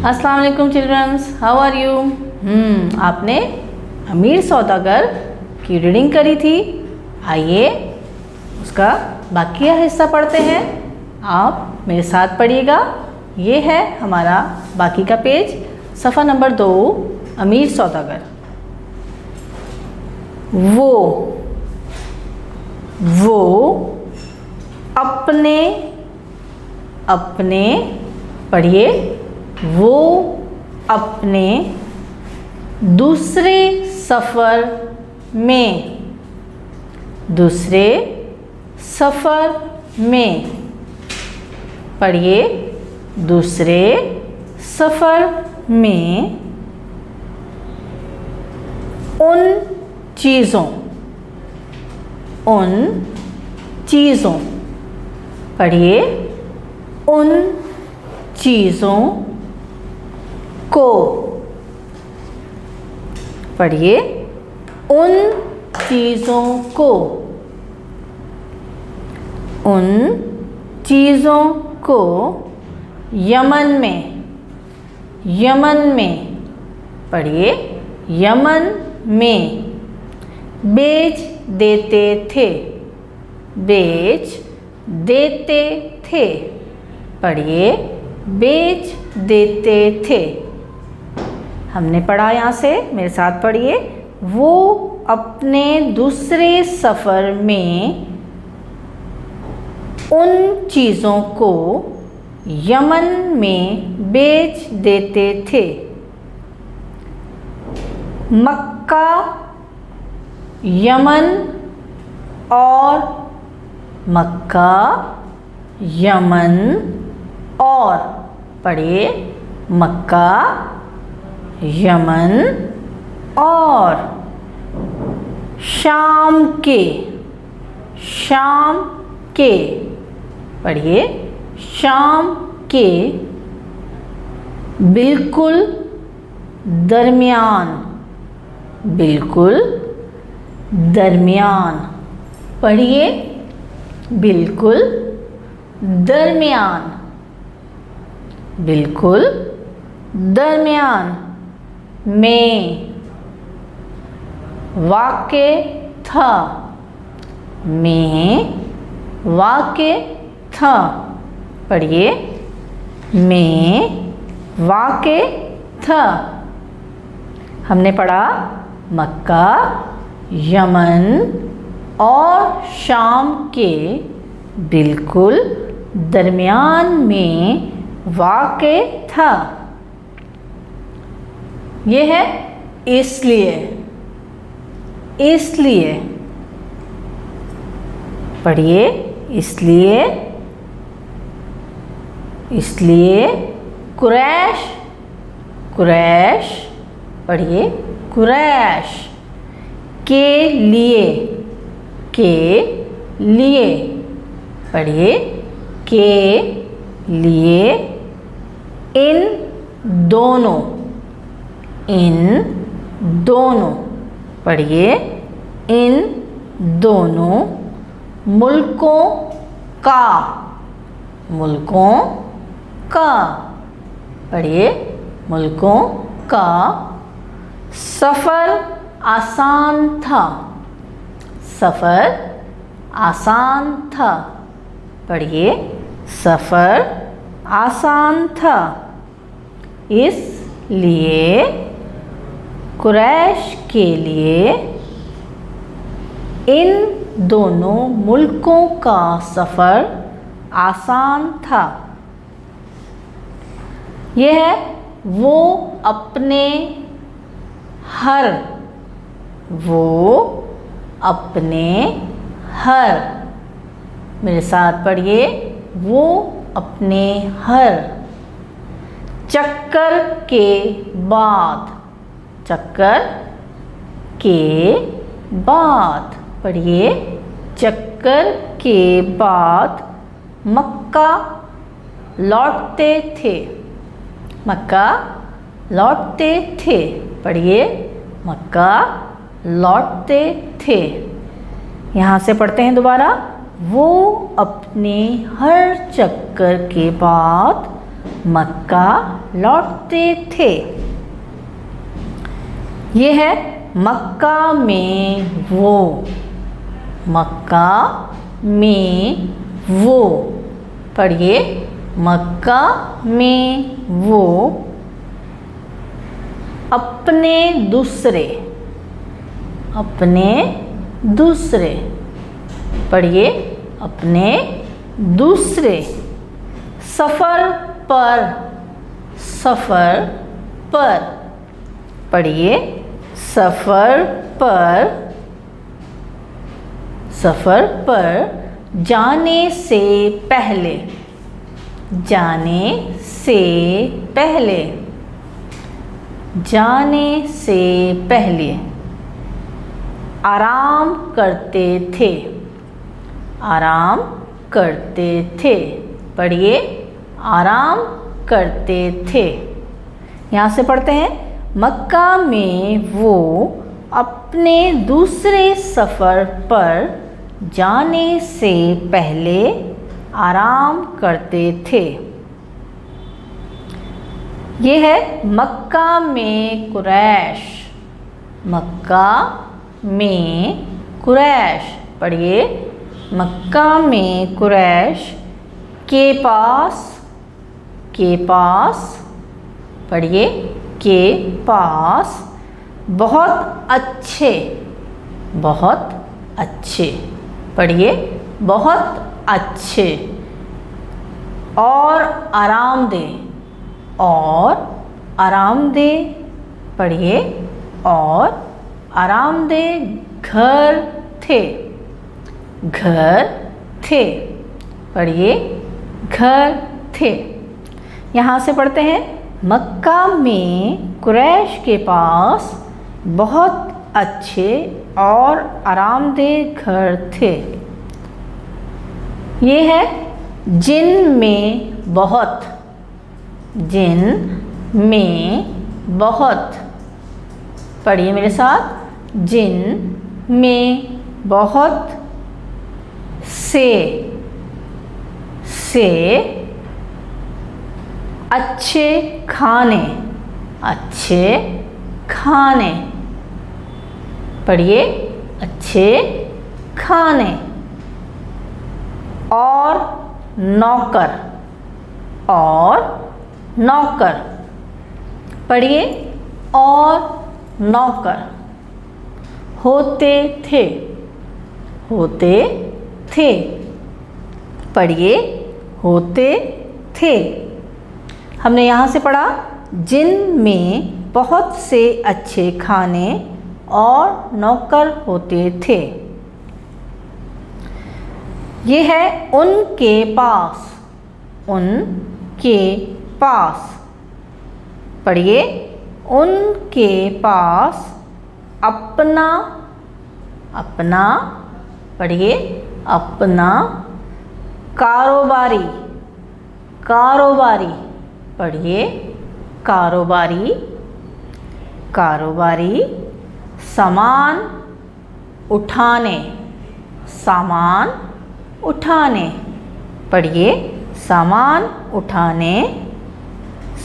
अस्सलाम वालेकुम children's, how are you. आपने अमीर सौदागर की रीडिंग करी थी। आइए उसका बाकी हिस्सा पढ़ते हैं। आप मेरे साथ पढ़िएगा। ये है हमारा बाकी का पेज, सफ़ा नंबर 2, अमीर सौदागर। वो अपने पढ़िए। वो अपने दूसरे सफ़र में पढ़िए। दूसरे सफ़र में उन चीज़ों पढ़िए। उन चीज़ों को पढ़िए। उन चीज़ों को यमन में पढ़िए। यमन में बेच देते थे। पढ़िए, बेच देते थे। हमने पढ़ा यहाँ से, मेरे साथ पढ़िए। वो अपने दूसरे सफ़र में उन चीज़ों को यमन में बेच देते थे। मक्का, यमन और पढ़िए। मक्का, यमन और शाम के पढ़िए। शाम के बिल्कुल दरमियान पढ़िए। बिल्कुल दरमियान में वाक़े था। पढ़िए, में वाक़े था। हमने पढ़ा मक्का, यमन और शाम के बिल्कुल दरमियान में वाक़े था। यह है इसलिए पढ़िए। इसलिए कुरैश पढ़िए। कुरैश के लिए पढ़िए। के लिए इन दोनों पढ़िए। इन दोनों मुल्कों का पढ़िए। मुल्कों का सफ़र आसान था। पढ़िए, सफ़र आसान था। इसलिए कुरैश के लिए इन दोनों मुल्कों का सफ़र आसान था। यह है वो अपने हर मेरे साथ पढ़िए। वो अपने हर चक्कर के बाद पढ़िए। चक्कर के बाद मक्का लौटते थे। पढ़िए, मक्का लौटते थे। यहाँ से पढ़ते हैं दोबारा। वो अपने हर चक्कर के बाद मक्का लौटते थे। ये है मक्का में वो, मक्का में वो। पढ़िए, मक्का में वो अपने दूसरे, अपने दूसरे। पढ़िए, अपने दूसरे सफ़र पर, सफ़र पर। पढ़िए, सफ़र पर, सफ़र पर जाने से पहले, जाने से पहले, जाने से पहले आराम करते थे, आराम करते थे। पढ़िए, आराम करते थे। यहाँ से पढ़ते हैं, मक्का में वो अपने दूसरे सफ़र पर जाने से पहले आराम करते थे। ये है मक्का में कुरैश, मक्का में कुरैश। पढ़िए, मक्का में कुरैश के पास, के पास। पढ़िए, के पास बहुत अच्छे, बहुत अच्छे। पढ़िए, बहुत अच्छे और आरामदेह, और आरामदेह। पढ़िए, और आरामदेह घर थे, घर थे। पढ़िए, घर थे। यहाँ से पढ़ते हैं, मक्का में कुरैश के पास बहुत अच्छे और आरामदेह घर थे। ये है जिन में बहुत, जिन में बहुत। पढ़िए मेरे साथ, जिन में बहुत से, से अच्छे खाने, अच्छे खाने। पढ़िए, अच्छे खाने और नौकर, और नौकर। पढ़िए, और नौकर होते थे, होते थे। पढ़िए, होते थे। हमने यहाँ से पढ़ा, जिन में बहुत से अच्छे खाने और नौकर होते थे। ये है उनके पास, उनके पास। पढ़िए, उनके पास अपना, अपना। पढ़िए, अपना कारोबारी, कारोबारी। पढ़िए, कारोबारी, कारोबारी सामान उठाने, सामान उठाने। पढ़िए, सामान उठाने,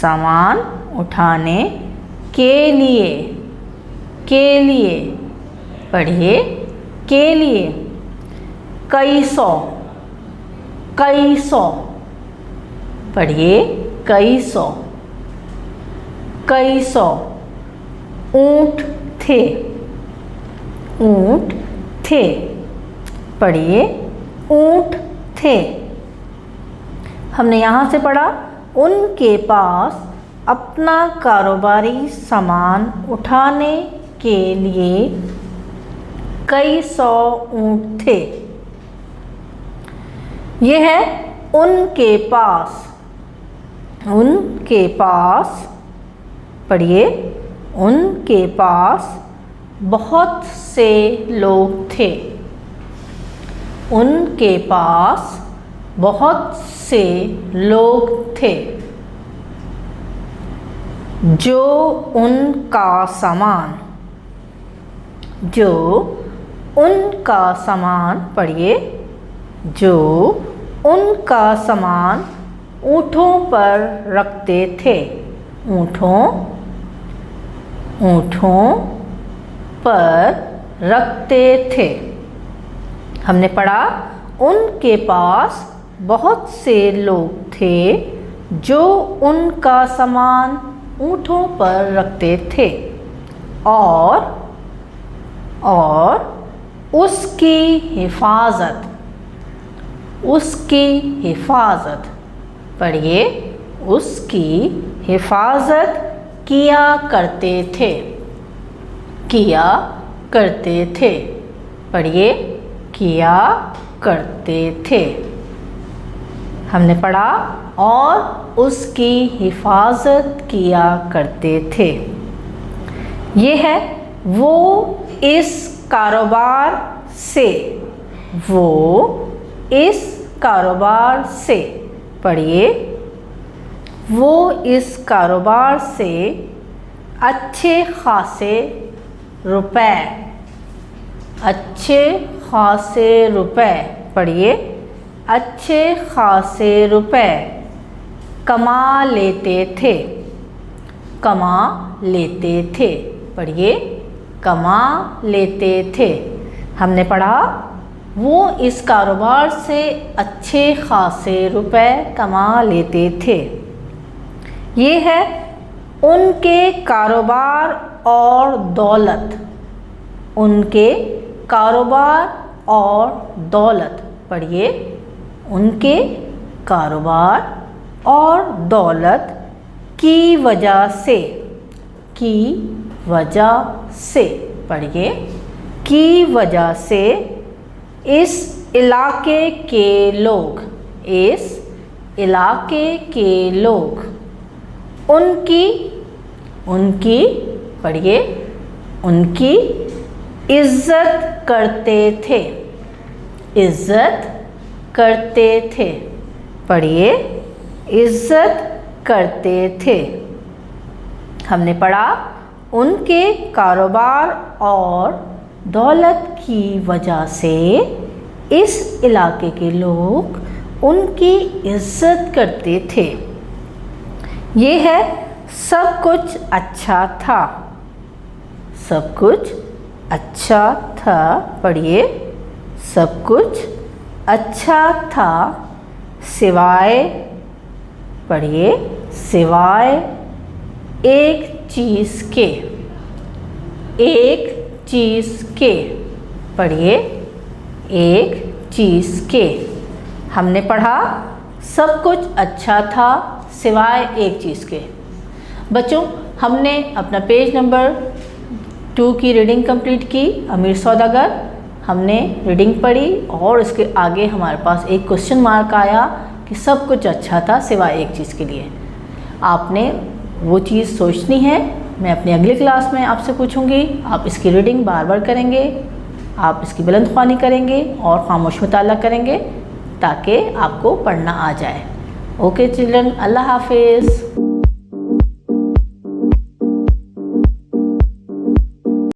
सामान उठाने के लिए, के लिए। पढ़िए, के लिए कई सौ, कई सौ। पढ़िए, कई सौ, कई सौ ऊंट थे, ऊंट थे। पढ़िए, ऊंट थे। हमने यहाँ से पढ़ा, उनके पास अपना कारोबारी सामान उठाने के लिए कई सौ ऊंट थे। यह है उनके पास, उनके पास। पढ़िए, उनके पास बहुत से लोग थे, उनके पास बहुत से लोग थे। जो उनका सामान, जो उनका सामान। पढ़िए, जो उनका सामान ऊँटों पर रखते थे। ऊँटों पर रखते थे। हमने पढ़ा उनके पास बहुत से लोग थे जो उनका सामान ऊँटों पर रखते थे और उसकी हिफाजत पढ़िए, उसकी हिफाजत किया करते थे। पढ़िए, किया करते थे। हमने पढ़ा और उसकी हिफाजत किया करते थे। ये है वो इस कारोबार से पढ़िए, वो इस कारोबार से अच्छे खासे रुपए पढ़िए, अच्छे खासे रुपए कमा लेते थे। पढ़िए, कमा लेते थे। हमने पढ़ा वो इस कारोबार से अच्छे खासे रुपए कमा लेते थे। ये है उनके कारोबार और दौलत। पढ़िए, उनके कारोबार और दौलत की वजह से पढ़िए, की वजह से इस इलाके के लोग उनकी पढ़िए, उनकी इज्जत करते थे। पढ़िए, इज्जत करते थे। हमने पढ़ा उनके कारोबार और दौलत की वजह से इस इलाके के लोग उनकी इज्जत करते थे। ये है सब कुछ अच्छा था। पढ़िए, सब कुछ अच्छा था सिवाय पढ़िए, सिवाय एक चीज़ के पढ़िए, एक चीज़ के। हमने पढ़ा सब कुछ अच्छा था सिवाय एक चीज़ के। बच्चों, हमने अपना पेज नंबर 2 की रीडिंग कंप्लीट की, अमीर सौदागर। हमने रीडिंग पढ़ी और इसके आगे हमारे पास एक क्वेश्चन मार्क आया कि सब कुछ अच्छा था सिवाय एक चीज़ के लिए। आपने वो चीज़ सोचनी है। मैं अपनी अगली क्लास में आपसे पूछूंगी। आप इसकी रीडिंग बार बार करेंगे, आप इसकी बुलंद ख्वानी करेंगे और खामोश मुताला करेंगे ताकि आपको पढ़ना आ जाए। ओके चिल्ड्रन, अल्लाह हाफिज़।